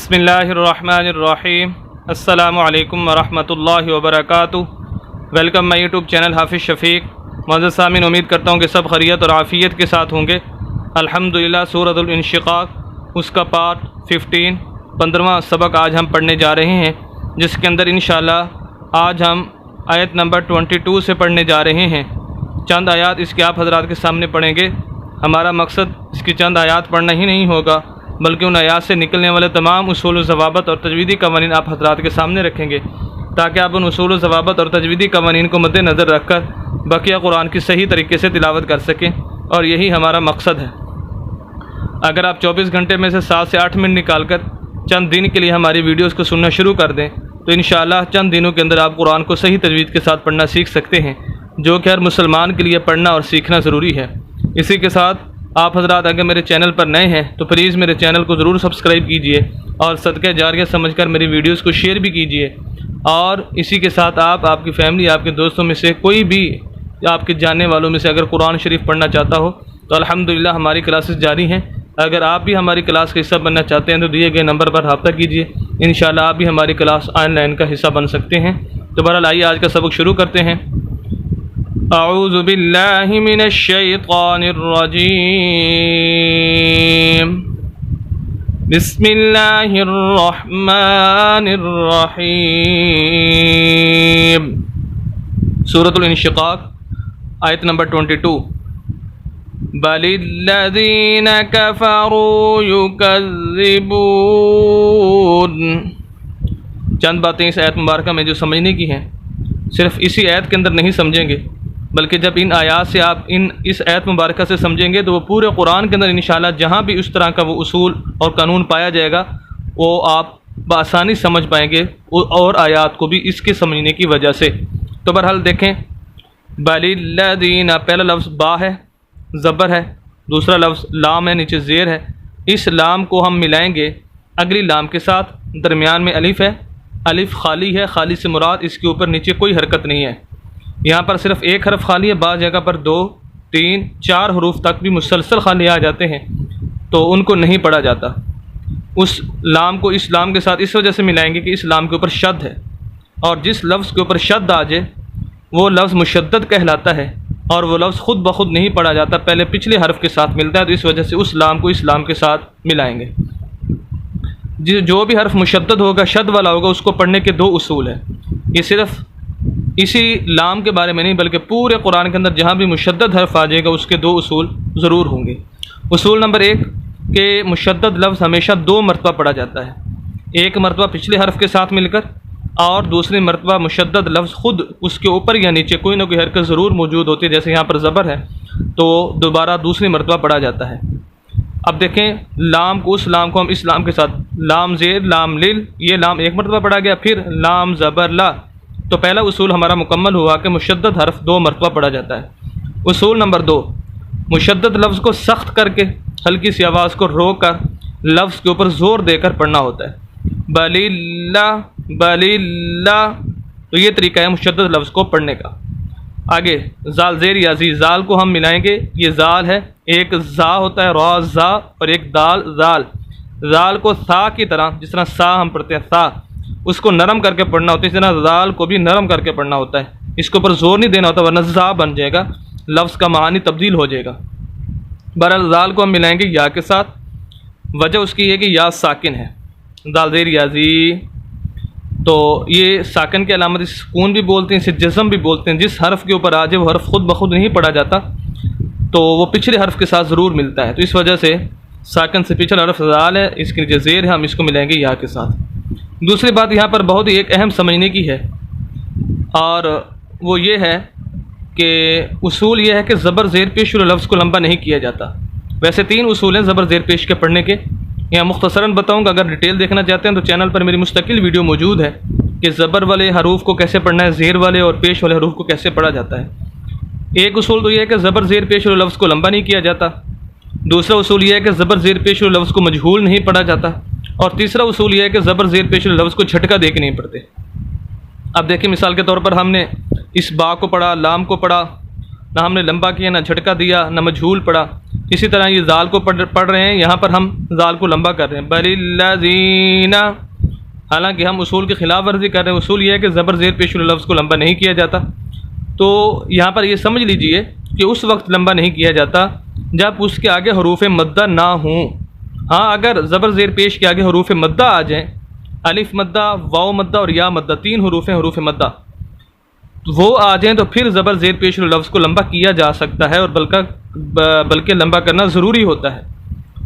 بسم اللہ الرحمن الرحیم۔ السلام علیکم ورحمۃ اللہ وبرکاتہ۔ ویلکم مائی یوٹیوب چینل حافظ شفیق۔ معزز سامعین، امید کرتا ہوں کہ سب خیریت اور عافیت کے ساتھ ہوں گے۔ الحمدللہ سورۃ الانشقاق، اس کا پارٹ 15واں سبق آج ہم پڑھنے جا رہے ہیں، جس کے اندر انشاءاللہ آج ہم آیت نمبر 22 سے پڑھنے جا رہے ہیں۔ چند آیات اس کے آپ حضرات کے سامنے پڑھیں گے۔ ہمارا مقصد اس کی چند آیات پڑھنا ہی نہیں ہوگا، بلکہ ان آیات سے نکلنے والے تمام اصول و ضوابط اور تجویدی قوانین آپ حضرات کے سامنے رکھیں گے، تاکہ آپ ان اصول و ضوابط اور تجویدی قوانین کو مد نظر رکھ کر بقیہ قرآن کی صحیح طریقے سے تلاوت کر سکیں، اور یہی ہمارا مقصد ہے۔ اگر آپ 24 گھنٹے میں سے 7 سے 8 منٹ نکال کر چند دن کے لیے ہماری ویڈیوز کو سننا شروع کر دیں تو انشاءاللہ چند دنوں کے اندر آپ قرآن کو صحیح تجوید کے ساتھ پڑھنا سیکھ سکتے ہیں، جو کہ ہر مسلمان کے لیے پڑھنا اور سیکھنا ضروری ہے۔ اسی کے ساتھ آپ حضرات اگر میرے چینل پر نئے ہیں تو پلیز میرے چینل کو ضرور سبسکرائب کیجئے، اور صدقہ جاریہ سمجھ کر میری ویڈیوز کو شیئر بھی کیجئے۔ اور اسی کے ساتھ آپ کی فیملی، آپ کے دوستوں میں سے کوئی بھی آپ کے جاننے والوں میں سے اگر قرآن شریف پڑھنا چاہتا ہو تو الحمدللہ ہماری کلاسز جاری ہیں۔ اگر آپ بھی ہماری کلاس کا حصہ بننا چاہتے ہیں تو دیے گئے نمبر پر رابطہ کیجئے، انشاءاللہ آپ بھی ہماری کلاس آن لائن کا حصہ بن سکتے ہیں۔ تو بہرحال آئیے آج کا سبق شروع کرتے ہیں۔ اعوذ باللہ من الشیطان الرجیم، بسم اللہ الرحمن الرحیم۔ سورۃ الانشقاق، آیت نمبر 22۔ بل الذین کفروا یکذبون۔ چند باتیں اس آیت مبارکہ میں جو سمجھنے کی ہیں، صرف اسی آیت کے اندر نہیں سمجھیں گے، بلکہ جب ان آیات سے آپ اس آیت مبارکہ سے سمجھیں گے تو وہ پورے قرآن کے اندر انشاءاللہ جہاں بھی اس طرح کا وہ اصول اور قانون پایا جائے گا وہ آپ بآسانی سمجھ پائیں گے، اور آیات کو بھی اس کے سمجھنے کی وجہ سے۔ تو بہرحال دیکھیں، بل الذین، پہلا لفظ با ہے، زبر ہے، دوسرا لفظ لام ہے، نیچے زیر ہے۔ اس لام کو ہم ملائیں گے اگلی لام کے ساتھ، درمیان میں الف ہے، الف خالی ہے، خالی سے مراد اس کے اوپر نیچے کوئی حرکت نہیں ہے۔ یہاں پر صرف ایک حرف خالی ہے، بعض جگہ پر 2، 3، 4 حروف تک بھی مسلسل خالی آ جاتے ہیں تو ان کو نہیں پڑھا جاتا۔ اس لام کو اس لام کے ساتھ اس وجہ سے ملائیں گے کہ اس لام کے اوپر شد ہے، اور جس لفظ کے اوپر شد آ جائے وہ لفظ مشدد کہلاتا ہے، اور وہ لفظ خود بخود نہیں پڑھا جاتا، پہلے پچھلے حرف کے ساتھ ملتا ہے، تو اس وجہ سے اس لام کو اس لام کے ساتھ ملائیں گے۔ جو بھی حرف مشدد ہوگا، شد والا ہوگا، اس کو پڑھنے کے 2 اصول ہیں۔ یہ صرف اسی لام کے بارے میں نہیں بلکہ پورے قرآن کے اندر جہاں بھی مشدد حرف آ جائے گا اس کے 2 اصول ضرور ہوں گے۔ اصول نمبر 1 کہ مشدد لفظ ہمیشہ 2 مرتبہ پڑھا جاتا ہے، ایک مرتبہ پچھلے حرف کے ساتھ مل کر، اور دوسری مرتبہ مشدد لفظ خود اس کے اوپر یا نیچے کوئی نہ کوئی حرکت ضرور موجود ہوتی ہے، جیسے یہاں پر زبر ہے تو دوبارہ دوسری مرتبہ پڑھا جاتا ہے۔ اب دیکھیں، لام کو اس لام کو ہم اس لام کے ساتھ، لام زیر، لام لل، یہ لام ایک مرتبہ پڑھا گیا، پھر لام زبر لا، تو پہلا اصول ہمارا مکمل ہوا کہ مشدد حرف 2 مرتبہ پڑھا جاتا ہے۔ اصول نمبر 2، مشدد لفظ کو سخت کر کے ہلکی سی آواز کو روک کر لفظ کے اوپر زور دے کر پڑھنا ہوتا ہے۔ بل اللہ، بل اللہ، تو یہ طریقہ ہے مشدد لفظ کو پڑھنے کا۔ آگے زال زیر یا زی، زال کو ہم ملائیں گے، یہ زال ہے، ایک زا ہوتا ہے، را زا، اور ایک دال زال۔ زال کو سا کی طرح، جس طرح سا ہم پڑھتے ہیں سا، اس کو نرم کر کے پڑھنا ہوتا ہے، اس طرح زال کو بھی نرم کر کے پڑھنا ہوتا ہے، اس کے اوپر زور نہیں دینا ہوتا ورنہ زا بن جائے گا، لفظ کا معنی تبدیل ہو جائے گا۔ بہرحال زال کو ہم ملائیں گے یا کے ساتھ، وجہ اس کی ہے کہ یا ساکن ہے، زال زیر یا زی، تو یہ ساکن کی علامت سکون بھی بولتے ہیں، اسے جزم بھی بولتے ہیں۔ جس حرف کے اوپر آ جائے وہ حرف خود بخود نہیں پڑھا جاتا، تو وہ پچھلے حرف کے ساتھ ضرور ملتا ہے، تو اس وجہ سے ساکن سے پچھلا حرف زال ہے، اس کے نیچے زیر ہے، ہم اس کو ملائیں گے یا کے ساتھ۔ دوسری بات یہاں پر بہت ہی ایک اہم سمجھنے کی ہے، اور وہ یہ ہے کہ اصول یہ ہے کہ زبر زیر پیش والے لفظ کو لمبا نہیں کیا جاتا۔ ویسے 3 اصول ہیں زبر زیر پیش کے پڑھنے کے، یہاں مختصراً بتاؤں گا، اگر ڈیٹیل دیکھنا چاہتے ہیں تو چینل پر میری مستقل ویڈیو موجود ہے کہ زبر والے حروف کو کیسے پڑھنا ہے، زیر والے اور پیش والے حروف کو کیسے پڑھا جاتا ہے۔ ایک اصول تو یہ ہے کہ زبر زیر پیش والے لفظ کو لمبا نہیں کیا جاتا، دوسرا اصول یہ ہے کہ زبر زیر پیش والے لفظ کو مجہول نہیں پڑھا جاتا، اور تیسرا اصول یہ ہے کہ زبر زیر پیش والے لفظ کو جھٹکا دے کے نہیں پڑھتے۔ اب دیکھیں، مثال کے طور پر ہم نے اس با کو پڑھا، لام کو پڑھا، نہ ہم نے لمبا کیا، نہ جھٹکا دیا، نہ مجہول پڑھا، اسی طرح یہ زال کو پڑھ رہے ہیں، یہاں پر ہم زال کو لمبا کر رہے ہیں، بل الذین، حالانکہ ہم اصول کی خلاف ورزی کر رہے ہیں۔ اصول یہ ہے کہ زبر زیر پیش والے لفظ کو لمبا نہیں کیا جاتا، تو یہاں پر یہ سمجھ لیجئے کہ اس وقت لمبا نہیں کیا جاتا جب اس کے آگے حروف مدہ نہ ہوں۔ ہاں اگر زبر زیر پیش کے آگے حروف مدہ آ جائیں، الف مدہ، واو مدہ اور یا مدہ، 3 حروف ہیں حروف مدہ، وہ آ جائیں تو پھر زبر زیر پیش والے لفظ کو لمبا کیا جا سکتا ہے، اور بلکہ لمبا کرنا ضروری ہوتا ہے۔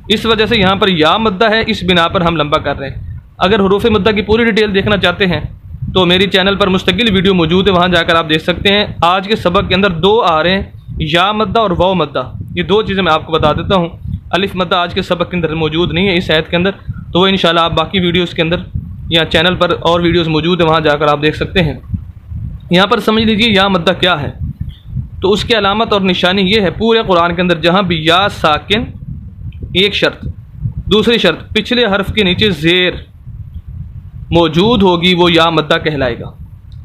اس وجہ سے یہاں پر یا مدہ ہے، اس بنا پر ہم لمبا کر رہے ہیں۔ اگر حروف مدہ کی پوری ڈیٹیل دیکھنا چاہتے ہیں تو میری چینل پر مستقل ویڈیو موجود ہے، وہاں جا کر آپ دیکھ سکتے ہیں۔ آج کے سبق کے اندر 2 آ رہے ہیں، یا مدہ اور واو مدہ، یہ 2 چیزیں میں آپ کو بتا دیتا ہوں۔ الف مدہ آج کے سبق کے اندر موجود نہیں ہے اس آیت کے اندر، تو وہ انشاءاللہ آپ باقی ویڈیوز کے اندر یا چینل پر اور ویڈیوز موجود ہیں، وہاں جا کر آپ دیکھ سکتے ہیں۔ یہاں پر سمجھ لیجیے یا مدہ کیا ہے، تو اس کی علامت اور نشانی یہ ہے پورے قرآن کے اندر جہاں بھی یا ساکن، ایک شرط، دوسری شرط پچھلے حرف کے نیچے زیر موجود ہوگی وہ یا مدہ کہلائے گا۔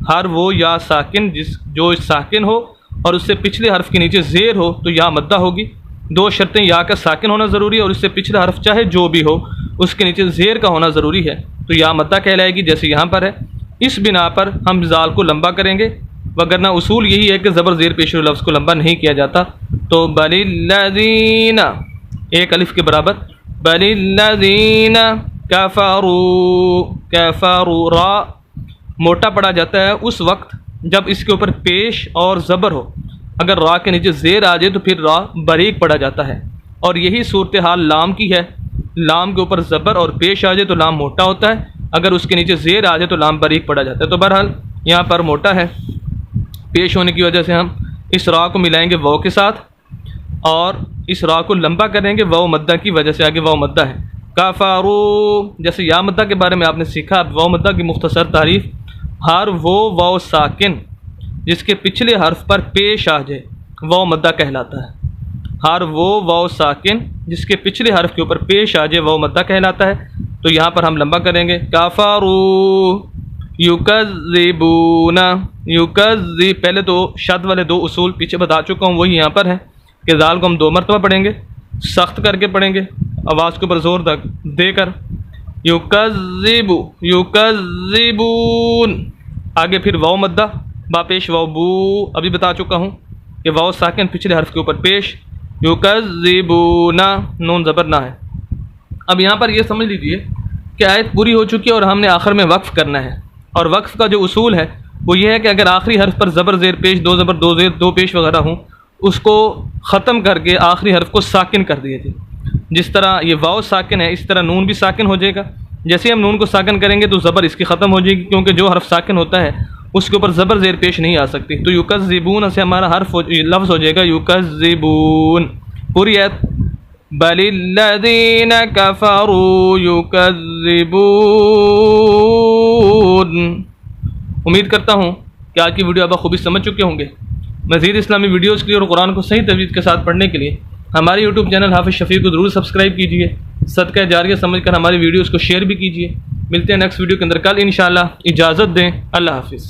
ہر وہ یا ساکن جو ساکن ہو اور اس سے پچھلے حرف کے نیچے زیر ہو تو یا مدہ ہوگی۔ 2 شرطیں، یا کا ساکن ہونا ضروری ہے اور اس سے پچھلا حرف چاہے جو بھی ہو اس کے نیچے زیر کا ہونا ضروری ہے، تو یا مدہ کہلائے گی جیسے یہاں پر ہے۔ اس بنا پر ہم زال کو لمبا کریں گے، وگرنہ اصول یہی ہے کہ زبر زیر پیش لفظ کو لمبا نہیں کیا جاتا۔ تو بل الذین، ایک الف کے برابر، بل الذین کفروا، کفروا، را موٹا پڑا جاتا ہے اس وقت جب اس کے اوپر پیش اور زبر ہو۔ اگر را کے نیچے زیر آ جائے تو پھر را باریک پڑا جاتا ہے، اور یہی صورتحال لام کی ہے۔ لام کے اوپر زبر اور پیش آ جائے تو لام موٹا ہوتا ہے، اگر اس کے نیچے زیر آ جائے تو لام باریک پڑا جاتا ہے۔ تو بہرحال یہاں پر موٹا ہے، پیش ہونے کی وجہ سے ہم اس را کو ملائیں گے واو کے ساتھ اور اس را کو لمبا کریں گے واو مدہ کی وجہ سے، آگے واو مدہ ہے۔ کفرو، جیسے یا مدہ کے بارے میں آپ نے سیکھا، واو مدہ کی مختصر تعریف، ہر وہ واو ساکن جس کے پچھلے حرف پر پیش آ جائے واو مدہ کہلاتا ہے۔ ہر وہ واو ساکن جس کے پچھلے حرف کے اوپر پیش آ جائے واو مدہ کہلاتا ہے، تو یہاں پر ہم لمبا کریں گے۔ کفروا یکذبون، یکذب، پہلے تو شد والے 2 اصول پیچھے بتا چکا ہوں، وہی یہاں پر ہے کہ زال کو ہم 2 مرتبہ پڑھیں گے، سخت کر کے پڑھیں گے، آواز کے اوپر زور دے کر، یکذب، یکذبون، آگے پھر واو مدہ، با پیش واو بو، ابھی بتا چکا ہوں کہ واو ساکن پچھلے حرف کے اوپر پیش، یکذبون، نون زبر نہ ہے۔ اب یہاں پر یہ سمجھ لیجئے کہ آیت پوری ہو چکی ہے اور ہم نے آخر میں وقف کرنا ہے، اور وقف کا جو اصول ہے وہ یہ ہے کہ اگر آخری حرف پر زبر زیر پیش، 2 زبر 2 زیر 2 پیش وغیرہ ہوں، اس کو ختم کر کے آخری حرف کو ساکن کر دیے تھے۔ جس طرح یہ واو ساکن ہے اس طرح نون بھی ساکن ہو جائے گا۔ جیسے ہم نون کو ساکن کریں گے تو زبر اس کی ختم ہو جائے گی، کیونکہ جو حرف ساکن ہوتا ہے اس کے اوپر زبر زیر پیش نہیں آ سکتی۔ تو یکذبون سے ہمارا لفظ ہو جائے گا یکذبون۔ پوری آیت، بل الذین کفروا یکذبون۔ امید کرتا ہوں کہ آج کی ویڈیو آپ خوبی سمجھ چکے ہوں گے۔ مزید اسلامی ویڈیوز کے لیے اور قرآن کو صحیح تجوید کے ساتھ پڑھنے کے لیے ہمارے یوٹیوب چینل حافظ شفیع کو ضرور سبسکرائب کیجیے، صدقہ جاریہ سمجھ کر ہماری ویڈیوز کو شیئر بھی کیجیے۔ ملتے ہیں نیکسٹ ویڈیو کے اندر کل انشاءاللہ، اجازت دیں، اللہ حافظ۔